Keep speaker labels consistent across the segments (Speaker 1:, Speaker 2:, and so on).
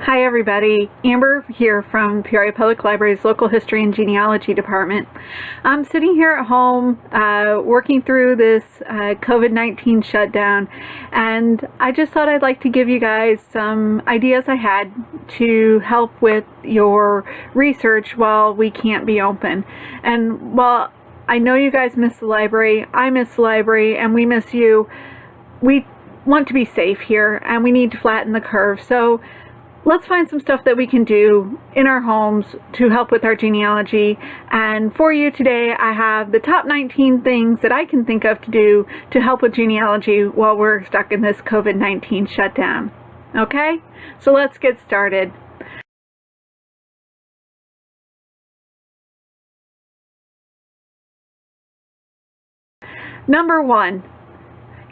Speaker 1: Hi everybody, Amber here from Peoria Public Library's Local History and Genealogy Department. I'm sitting here at home working through this COVID-19 shutdown, and I just thought I'd like to give you guys some ideas I had to help with your research while we can't be open. And while I know you guys miss the library, I miss the library, and we miss you, we want to be safe here and we need to flatten the curve. So let's find some stuff that we can do in our homes to help with our genealogy. And for you today, I have the top 19 things that I can think of to do to help with genealogy while we're stuck in this COVID-19 shutdown. Okay, so let's get started. Number 1,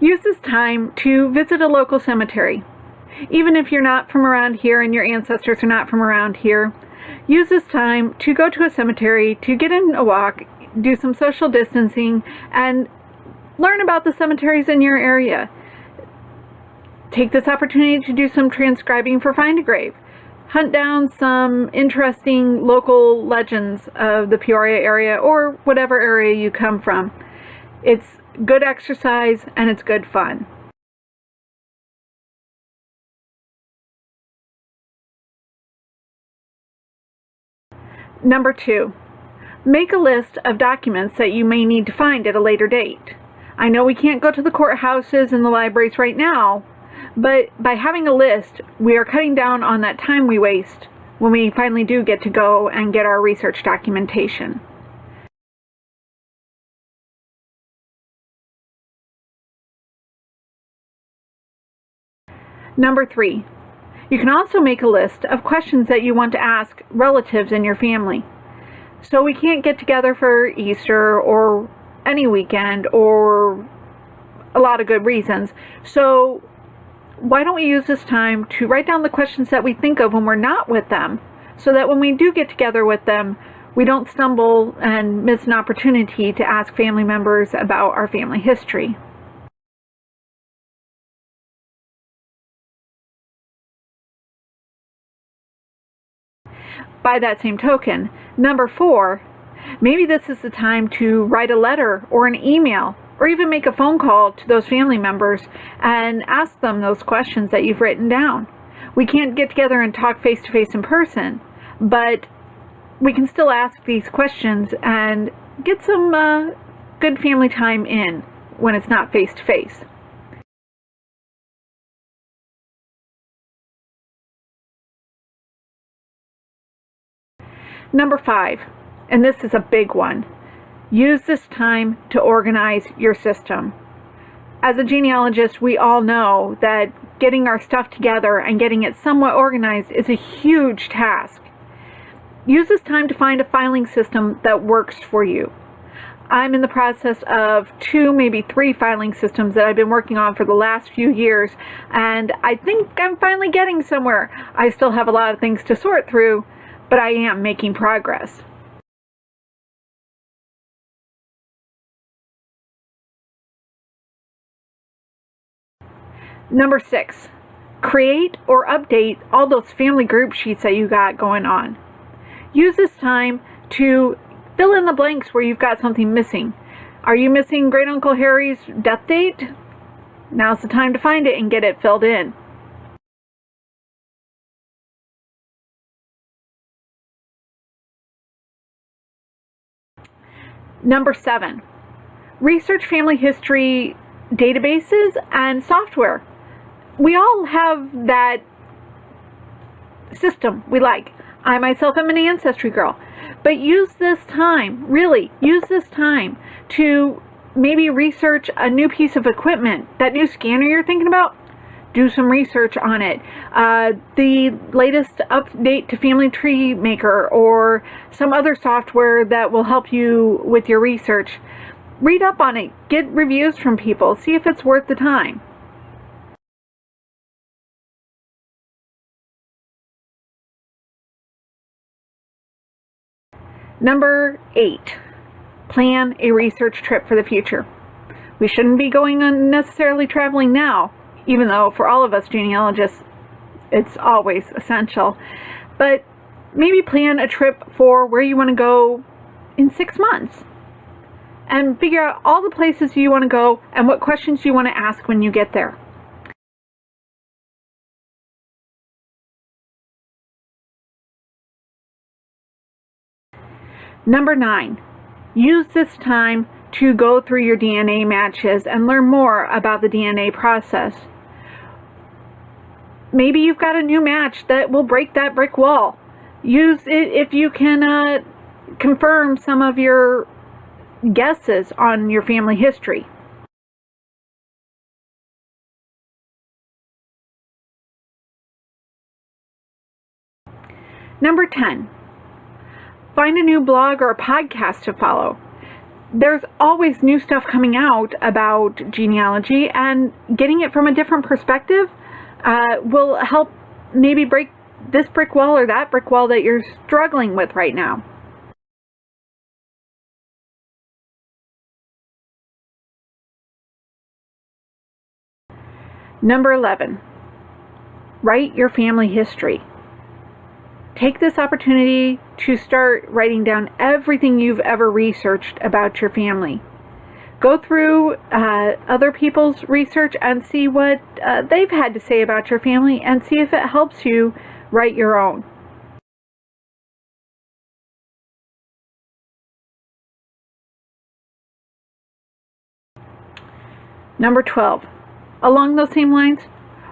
Speaker 1: use this time to visit a local cemetery. Even if you're not from around here and your ancestors are not from around here, use this time to go to a cemetery, to get in a walk, do some social distancing, and learn about the cemeteries in your area. Take this opportunity to do some transcribing for Find a Grave. Hunt down some interesting local legends of the Peoria area or whatever area you come from. It's good exercise and it's good fun. Number 2, make a list of documents that you may need to find at a later date. I know we can't go to the courthouses and the libraries right now, but by having a list, we are cutting down on that time we waste when we finally do get to go and get our research documentation. Number 3, you can also make a list of questions that you want to ask relatives in your family. So we can't get together for Easter or any weekend or a lot of good reasons. So why don't we use this time to write down the questions that we think of when we're not with them, so that when we do get together with them, we don't stumble and miss an opportunity to ask family members about our family history. By that same token, number 4, maybe this is the time to write a letter or an email or even make a phone call to those family members and ask them those questions that you've written down. We can't get together and talk face-to-face in person, but we can still ask these questions and get some good family time in when it's not face-to-face. Number 5, and this is a big one, use this time to organize your system. As a genealogist, we all know that getting our stuff together and getting it somewhat organized is a huge task. Use this time to find a filing system that works for you. I'm in the process of 2, maybe 3 filing systems that I've been working on for the last few years, and I think I'm finally getting somewhere. I still have a lot of things to sort through, but I am making progress. Number 6, create or update all those family group sheets that you got going on. Use this time to fill in the blanks where you've got something missing. Are you missing Great Uncle Harry's death date? Now's the time to find it and get it filled in. Number 7, research family history databases and software. We all have that system we like. I myself am an ancestry girl, but use this time, really use this time to maybe research a new piece of equipment. That new scanner you're thinking about, do some research on it. The latest update to Family Tree Maker or some other software that will help you with your research. Read up on it, get reviews from people, see if it's worth the time. Number 8, plan a research trip for the future. We shouldn't be going unnecessarily traveling now, even though for all of us genealogists, it's always essential. But maybe plan a trip for where you want to go in 6 months. And figure out all the places you want to go and what questions you want to ask when you get there. Number 9, use this time to go through your DNA matches and learn more about the DNA process. Maybe you've got a new match that will break that brick wall. Use it if you can confirm some of your guesses on your family history. Number 10, find a new blog or a podcast to follow. There's always new stuff coming out about genealogy, and getting it from a different perspective will help maybe break this brick wall or that brick wall that you're struggling with right now. Number 11, write your family history. Take this opportunity to start writing down everything you've ever researched about your family. Go through other people's research and see what they've had to say about your family, and see if it helps you write your own. Number 12, along those same lines,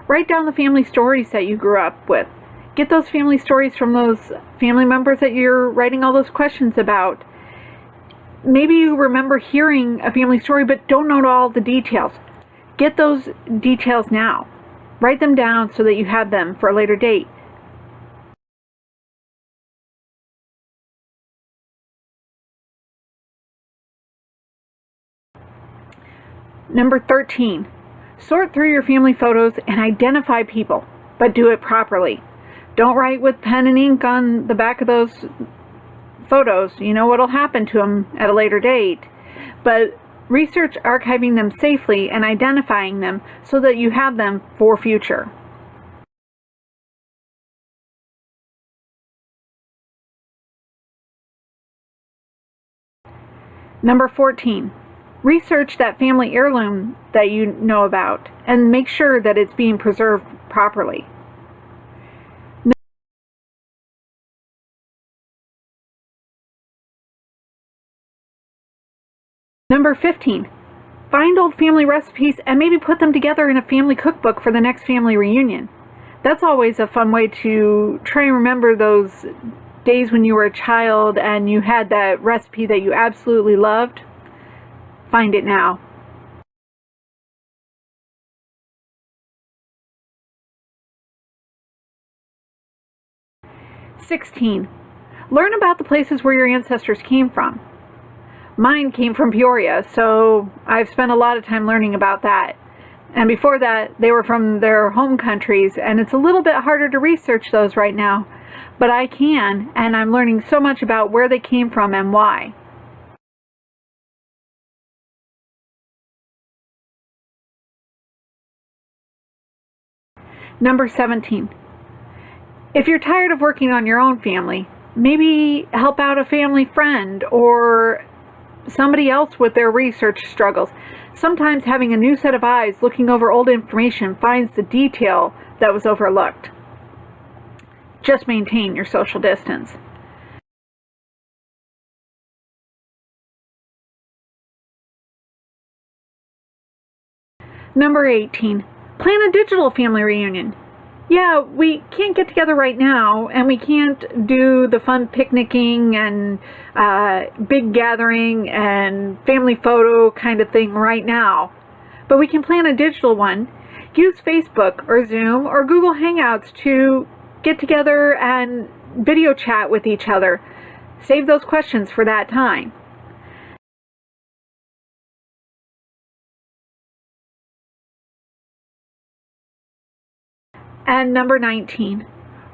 Speaker 1: write down the family stories that you grew up with. Get those family stories from those family members that you're writing all those questions about. Maybe you remember hearing a family story but don't know all the details. Get those details now. Write them down so that you have them for a later date. Number 13, sort through your family photos and identify people, but do it properly. Don't write with pen and ink on the back of those photos. You know what'll happen to them at a later date. But research archiving them safely and identifying them so that you have them for future. Number 14, research that family heirloom that you know about and make sure that it's being preserved properly. Number 15, find old family recipes and maybe put them together in a family cookbook for the next family reunion. That's always a fun way to try and remember those days when you were a child and you had that recipe that you absolutely loved. Find it now. Number 16, learn about the places where your ancestors came from. Mine came from Peoria, so I've spent a lot of time learning about that. And before that, they were from their home countries, and it's a little bit harder to research those right now. But I can, and I'm learning so much about where they came from and why. Number 17, if you're tired of working on your own family, maybe help out a family friend or somebody else with their research struggles. Sometimes having a new set of eyes looking over old information finds the detail that was overlooked. Just maintain your social distance. Number 18, plan a digital family reunion. Yeah, we can't get together right now, and we can't do the fun picnicking and big gathering and family photo kind of thing right now. But we can plan a digital one. Use Facebook or Zoom or Google Hangouts to get together and video chat with each other. Save those questions for that time. And number 19,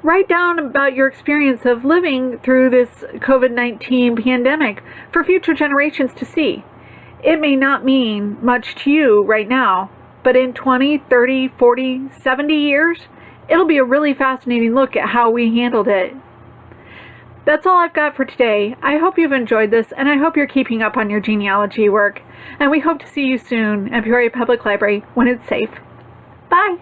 Speaker 1: write down about your experience of living through this COVID-19 pandemic for future generations to see. It may not mean much to you right now, but in 20, 30, 40, 70 years, it'll be a really fascinating look at how we handled it. That's all I've got for today. I hope you've enjoyed this, and I hope you're keeping up on your genealogy work. And we hope to see you soon at Peoria Public Library when it's safe. Bye!